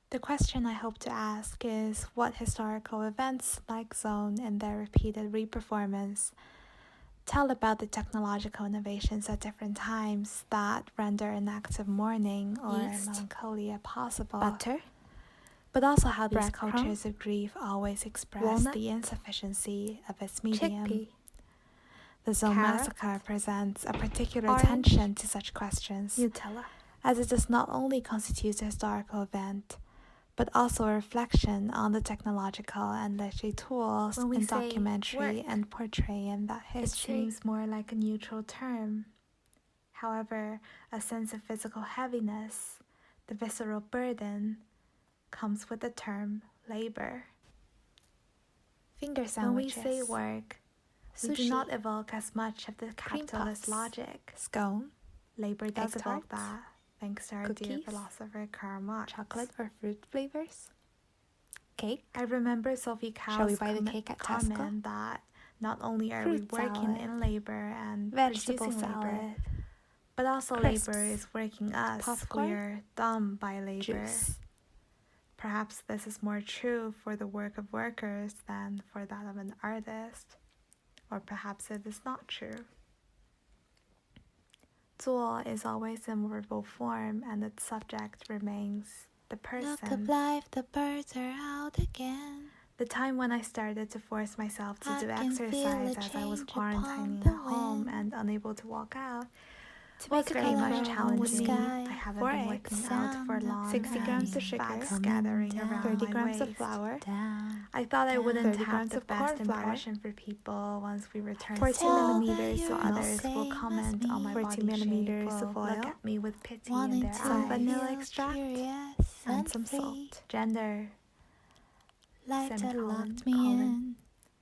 The question I hope to ask is what historical events like Zone and their repeated reperformance tell about the technological innovations at different times that render an act of mourning or melancholia possible. Butter, But also how these breadcrumb, cultures of grief always express walnut, the insufficiency of its medium. chickpea, The Zone carrot, massacre presents a particular orange, attention to such questions, Nutella. as it does not only constitute a historical event, but also a reflection on the technological and literary tools When we in say documentary work, and portraying that history. It seems more like a neutral term. However, a sense of physical heaviness, the visceral burden, comes with the term labor. Finger sandwiches. When we say work, we sushi, do not evoke as much of the cream capitalist puffs, logic. scone, Labor does egg evoke tarts, that, thanks to our dear cookies, philosopher Karl Marx. chocolate or fruit flavors, cake. I remember Sophie Shall we Cow's buy the cake at Tesco? comment that not only are Fruit we working salad, in labor and vegetable producing salad, labor, but also crisps, labor is working us. popcorn, We're dumb by labor. juice. Perhaps this is more true for the work of workers than for that of an artist. Or perhaps it is not true. 做 is always in verbal form and its subject remains the person. Look up life, the birds are out again. The time when I started to force myself to I do can feel exercise a as I was change upon quarantining the at home wind. and unable to walk out To was make a very much colorful challenging. sky, I haven't 4 been eggs, working out for long. 60 grams of sugar, fats gathering down, around 30 my grams waist. of flour, I thought I wouldn't 30 have grams the of best corn flour, impression for people once we return 14 to millimeters so of others milk, will comment on my 14 body millimeters shape, of will oil, look at me with pity in wanting their to eyes. Vanilla feel extract curious and some free. salt. Gender, Lights had semicolon, locked me colon. in,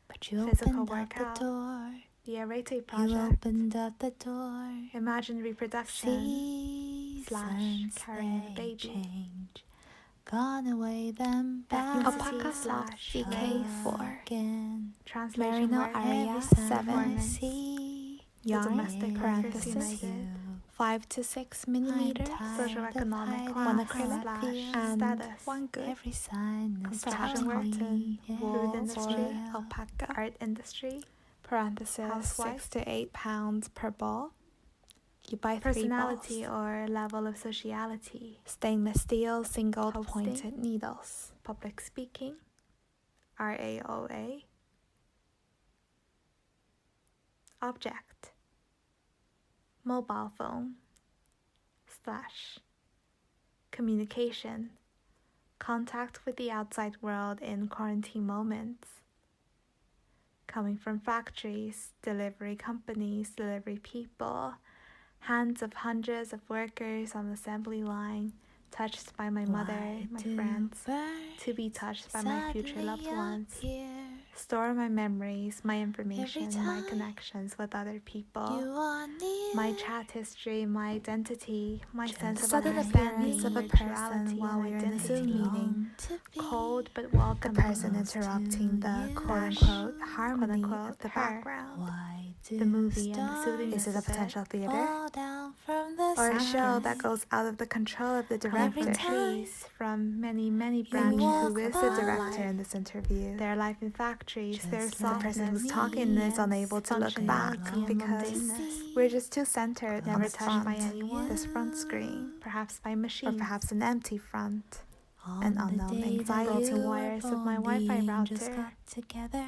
but you Physical opened up workout. the door. The Arete You Project. opened up the door. Imagine reproduction Seasons / carrying a they baby. change, gone away them back. Alpaca / CK4 again. Translation Merino work. Aria Every 7 performance. C. The Yarn domestic workers parenthesis united. 5 to 6 millimeters. Socioeconomic One class acrylic / and status. one good. Every sign is Construction work, telling me food yes, industry, oil. alpaca, art industry, housewife. 6 to 8 pounds per ball. You buy 3 personality balls. or level of sociality, Stainless steel single Hosting. pointed needles. public speaking, RAOA, object, mobile phone, / communication, contact with the outside world in quarantine moments, coming from factories, delivery companies, delivery people, hands of hundreds of workers on the assembly line, touched by my mother, my friends, to be touched by my future loved ones, store my memories, my information, my connections with other people, my chat history, my identity, my sense of sudden understanding appearance of a virtuality person while and we're in a identity. Zoom meeting. Cold but The welcoming. person interrupting the quote-unquote harmony quote-unquote of the her. background. The movie and the soothing. Is it a potential theater? Or a show that goes out of the control of the director. Trees from many branches. Who is the director in this interview? Their life in factories, their The person softness, who's talking is unable to look back because we're just too centered, on never the touched by front. anyone. This front screen, perhaps by machines, Or perhaps an empty front. an unknown anxiety. Broken wires of my Wi-Fi router. Together.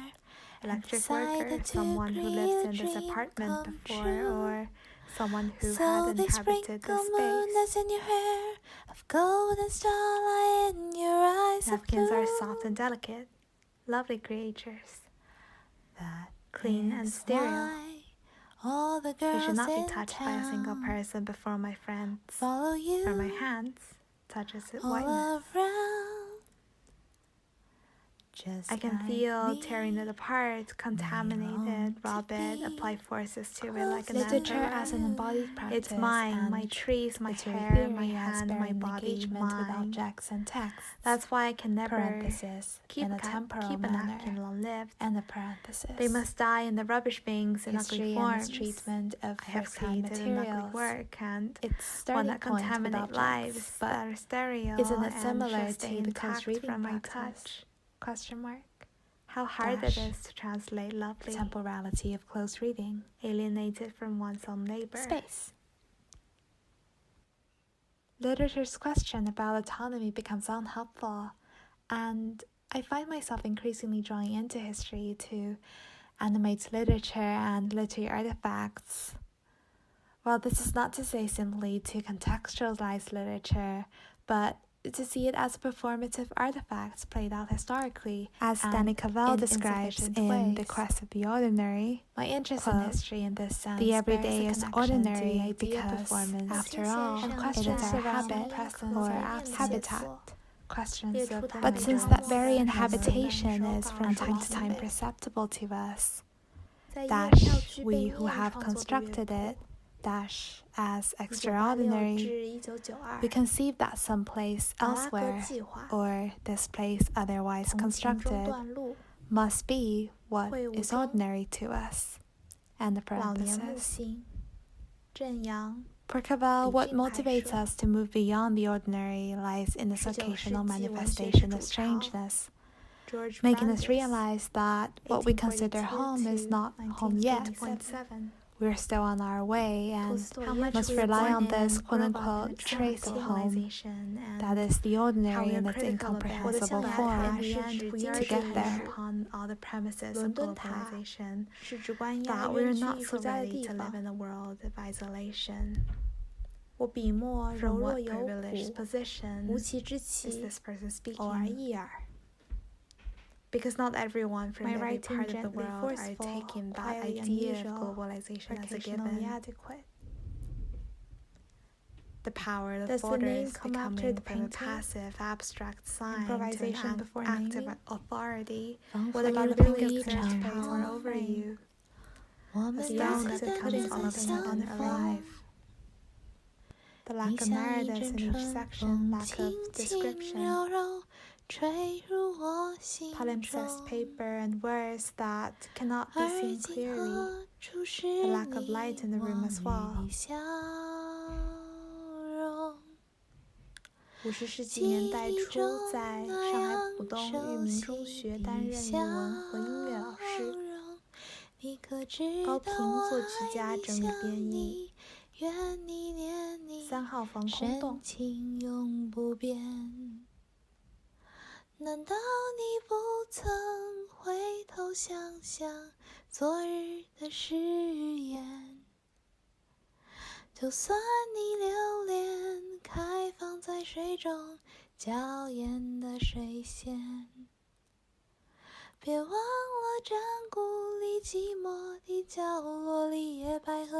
Electric worker, someone who lives in this apartment before, or someone who had inhabited the space. In your hair, of golden starlight in your eyes. Napkins are soft and delicate, lovely creatures, That clean and sterile. All the They girls should not be in touched by a single town person before my friends, follow you or my hands touches it all whiteness. around. just I can like feel me. tearing it apart, contaminate it, rob it, apply forces to it like an Literature emperor. as an embodied practice. It's mine, my and trees, my literary hair, theory my has hand, my barren body, engagement with mine. objects and texts. That's why I can never parenthesis keep in a temporal an manner, action long-lived. and a parenthesis. They must die in the rubbish bins in ugly History forms. and its treatment of I have first-hand created an ugly materials. work and Its one starting that point with contaminate objects, lives but that are sterile isn't it and similar should stay to the close intact reading from my practice? touch. Question mark. How hard Dash. it is to translate lovely, Temporality of close reading. alienated from one's own neighbor. Space. Literature's question about autonomy becomes unhelpful, and I find myself increasingly drawing into history to animate literature and literary artifacts. Well, this is not to say simply to contextualize literature, but to see it as a performative artifact played out historically, As and Danny Cavell in describes insufficient in ways. The Quest of the Ordinary, My interest quote, in history in this sense the bears everyday a is connection to ordinary the idea because, performance, after all, and it questions is our around habit presence or absence. habitat. Questions of But since that very memory, inhabitation is from and time to time possibility. perceptible to us, dash we who have constructed it, as extraordinary, we conceive that some place elsewhere, or this place otherwise constructed, must be what is ordinary to us. And the parenthesis. For Cavell, what motivates us to move beyond the ordinary lies in this occasional manifestation of strangeness, making us realize that what we consider home is not home yet. We're still on our way and must rely on this quote-unquote trace of home, that is the ordinary in its incomprehensible form, to get there. Upon all the premises of globalization, that we're not so ready to live in a world of isolation. From what privileged position is this person speaking? Because not everyone from every part of the world are taking that idea of globalization as a given. The power of borders becoming from a passive, abstract sign to an active authority. What about the exerts power over you? A stone that becomes all of a sudden alive. The lack of narratives in each section, lack of description. Palimpsest paper and words that cannot be seen clearly. The lack of light in the room as well. 50世纪年代初，在上海浦东裕民中学担任语文和音乐老师。高平作曲家整理编译。3号房空洞。难道你不曾回头想想昨日的誓言？就算你留恋开放在水中娇艳的水仙，别忘了山谷里寂寞的角落里，野百合